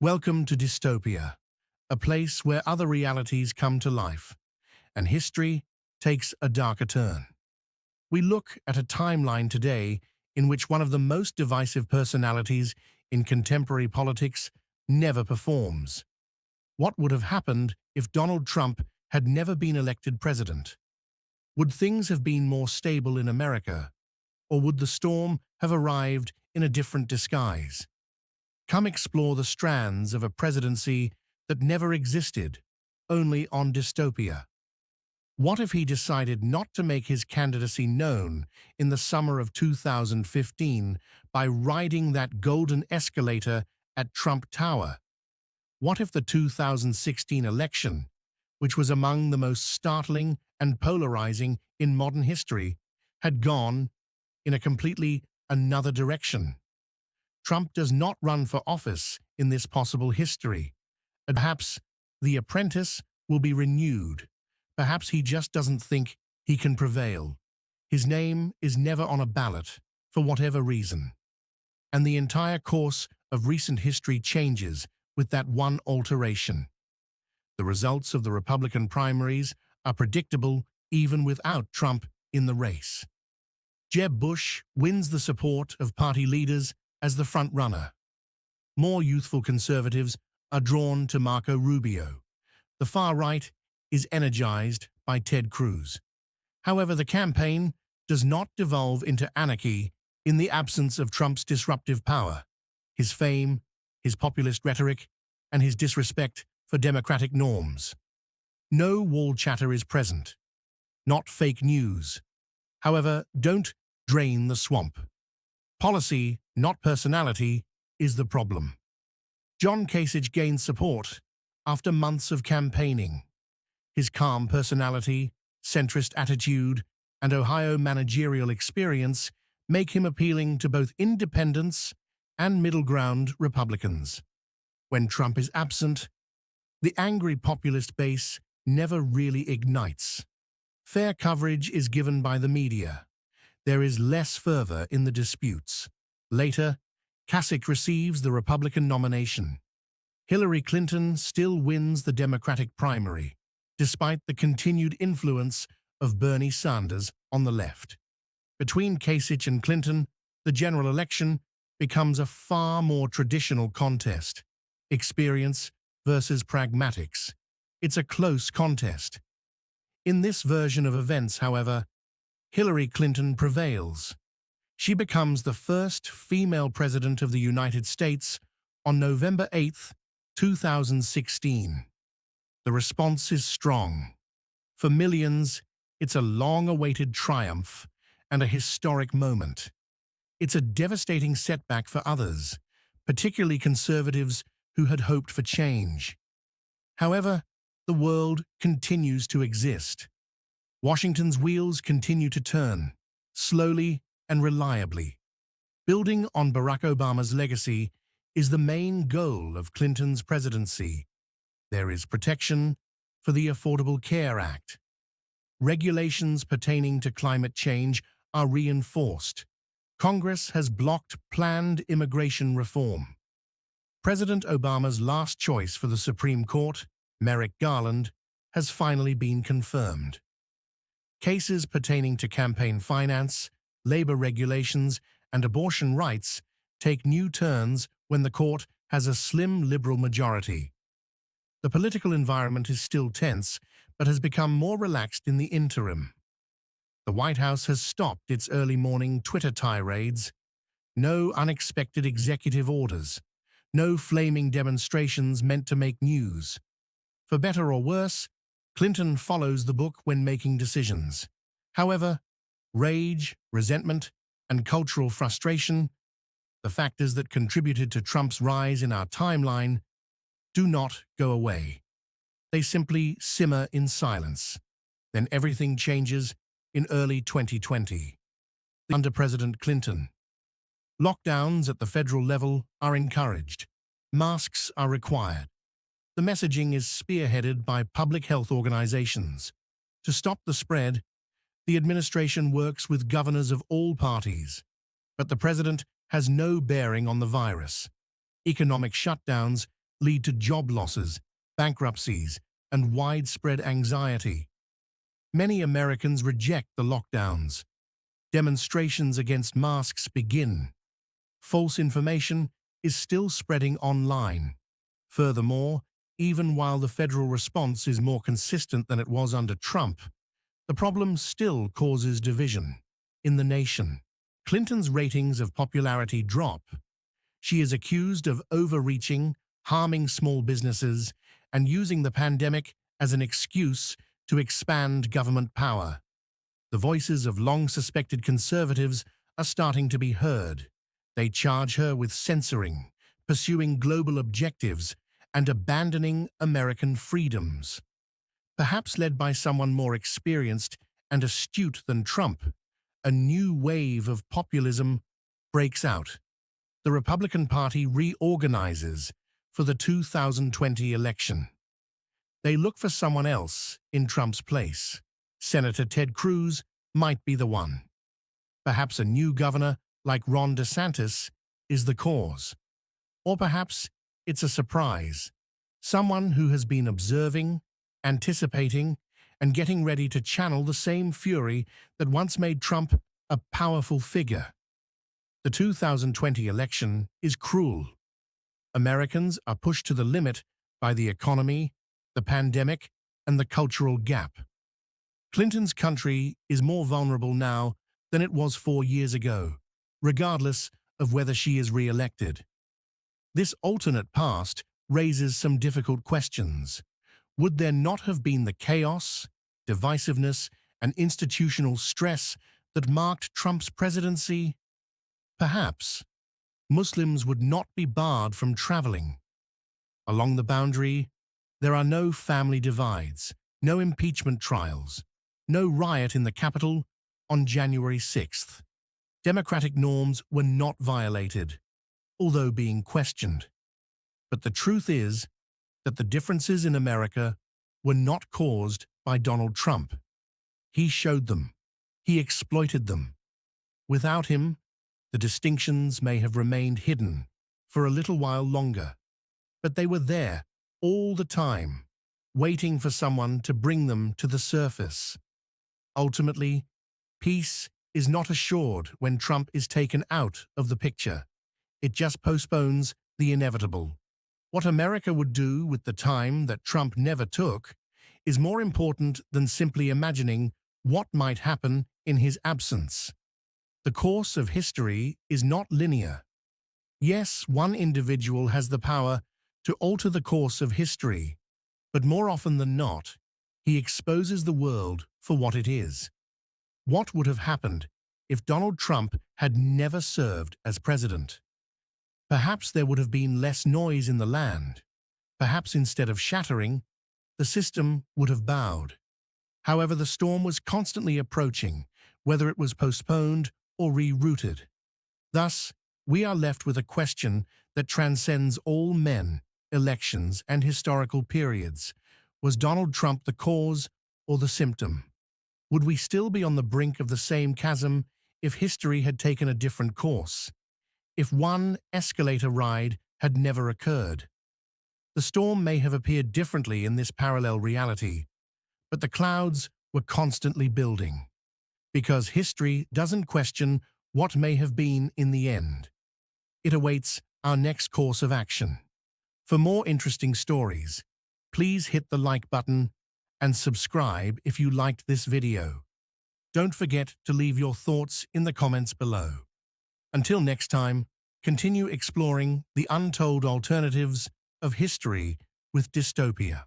Welcome to Dystopia, a place where other realities come to life, and history takes a darker turn. We look at a timeline today in which one of the most divisive personalities in contemporary politics never performs. What would have happened if Donald Trump had never been elected president? Would things have been more stable in America, or would the storm have arrived in a different disguise? Come explore the strands of a presidency that never existed, only on Dystopia. What if he decided not to make his candidacy known in the summer of 2015 by riding that golden escalator at Trump Tower? What if the 2016 election, which was among the most startling and polarizing in modern history, had gone in a completely another direction? Trump does not run for office in this possible history. And perhaps The Apprentice will be renewed. Perhaps he just doesn't think he can prevail. His name is never on a ballot, for whatever reason. And the entire course of recent history changes with that one alteration. The results of the Republican primaries are predictable even without Trump in the race. Jeb Bush wins the support of party leaders as the front-runner. More youthful conservatives are drawn to Marco Rubio. The far right is energized by Ted Cruz. However, the campaign does not devolve into anarchy in the absence of Trump's disruptive power, his fame, his populist rhetoric, and his disrespect for democratic norms. No wall chatter is present, not fake news. However, don't drain the swamp. Policy, not personality, is the problem. John Kasich gained support after months of campaigning. His calm personality, centrist attitude, and Ohio managerial experience make him appealing to both independents and middle-ground Republicans. When Trump is absent, the angry populist base never really ignites. Fair coverage is given by the media. There is less fervor in the disputes. Later, Kasich receives the Republican nomination. Hillary Clinton still wins the Democratic primary, despite the continued influence of Bernie Sanders on the left. Between Kasich and Clinton, the general election becomes a far more traditional contest. Experience versus pragmatics. It's a close contest. In this version of events, however, Hillary Clinton prevails. She becomes the first female president of the United States on November 8, 2016. The response is strong. For millions, it's a long-awaited triumph and a historic moment. It's a devastating setback for others, particularly conservatives who had hoped for change. However, the world continues to exist. Washington's wheels continue to turn, slowly and reliably. Building on Barack Obama's legacy is the main goal of Clinton's presidency. There is protection for the Affordable Care Act. Regulations pertaining to climate change are reinforced. Congress has blocked planned immigration reform. President Obama's last choice for the Supreme Court, Merrick Garland, has finally been confirmed. Cases pertaining to campaign finance, labor regulations, and abortion rights take new turns when the court has a slim liberal majority. The political environment is still tense, but has become more relaxed in the interim. The White House has stopped its early morning Twitter tirades. No unexpected executive orders. No flaming demonstrations meant to make news. For better or worse, Clinton follows the book when making decisions. However, rage, resentment, and cultural frustration, the factors that contributed to Trump's rise in our timeline, do not go away. They simply simmer in silence. Then everything changes in early 2020. Under President Clinton, lockdowns at the federal level are encouraged. Masks are required. The messaging is spearheaded by public health organizations. To stop the spread, the administration works with governors of all parties. But the president has no bearing on the virus. Economic shutdowns lead to job losses, bankruptcies, and widespread anxiety. Many Americans reject the lockdowns. Demonstrations against masks begin. False information is still spreading online. Furthermore, even while the federal response is more consistent than it was under Trump, the problem still causes division in the nation. Clinton's ratings of popularity drop. She is accused of overreaching, harming small businesses, and using the pandemic as an excuse to expand government power. The voices of long-suspected conservatives are starting to be heard. They charge her with censoring, pursuing global objectives, and abandoning American freedoms. Perhaps led by someone more experienced and astute than Trump, a new wave of populism breaks out. The Republican Party reorganizes for the 2020 election. They look for someone else in Trump's place. Senator Ted Cruz might be the one. Perhaps a new governor like Ron DeSantis is the cause. Or perhaps it's a surprise. Someone who has been observing, anticipating, and getting ready to channel the same fury that once made Trump a powerful figure. The 2020 election is cruel. Americans are pushed to the limit by the economy, the pandemic, and the cultural gap. Clinton's country is more vulnerable now than it was 4 years ago, regardless of whether she is re-elected. This alternate past raises some difficult questions. Would there not have been the chaos, divisiveness, and institutional stress that marked Trump's presidency? Perhaps. Muslims would not be barred from traveling. Along the boundary, there are no family divides, no impeachment trials, no riot in the Capitol on January 6th. Democratic norms were not violated, although being questioned. But the truth is that the differences in America were not caused by Donald Trump. He showed them. He exploited them. Without him, the distinctions may have remained hidden for a little while longer, but they were there all the time, waiting for someone to bring them to the surface. Ultimately, peace is not assured when Trump is taken out of the picture. It just postpones the inevitable. What America would do with the time that Trump never took is more important than simply imagining what might happen in his absence. The course of history is not linear. Yes, one individual has the power to alter the course of history, but more often than not, he exposes the world for what it is. What would have happened if Donald Trump had never served as president? Perhaps there would have been less noise in the land. Perhaps instead of shattering, the system would have bowed. However, the storm was constantly approaching, whether it was postponed or rerouted. Thus, we are left with a question that transcends all men, elections, and historical periods. Was Donald Trump the cause or the symptom? Would we still be on the brink of the same chasm if history had taken a different course? If one escalator ride had never occurred? The storm may have appeared differently in this parallel reality, but the clouds were constantly building. Because history doesn't question what may have been in the end. It awaits our next course of action. For more interesting stories, please hit the like button and subscribe if you liked this video. Don't forget to leave your thoughts in the comments below. Until next time, continue exploring the untold alternatives of history with Dystopia.